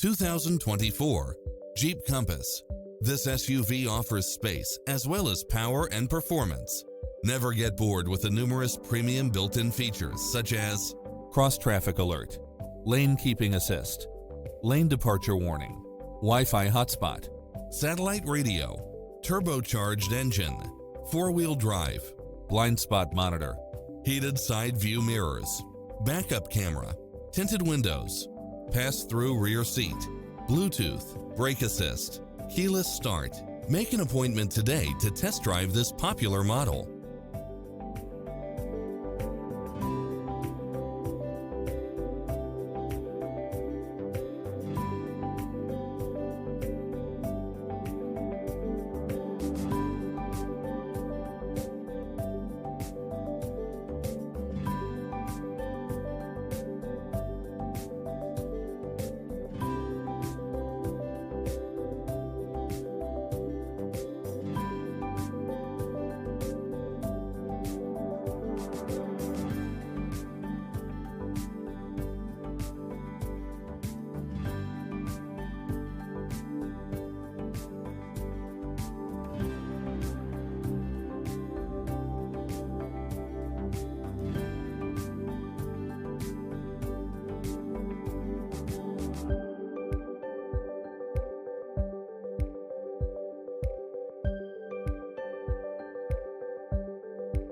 2024 Jeep Compass. This SUV offers space as well as power and performance. Never get bored with the numerous premium built-in features such as cross-traffic alert, lane keeping assist, lane departure warning, Wi-Fi hotspot, satellite radio, turbocharged engine, four-wheel drive, blind spot monitor, heated side view mirrors, backup camera, tinted windows, pass-through rear seat, Bluetooth, brake assist, keyless start. Make an appointment today to test drive this popular model.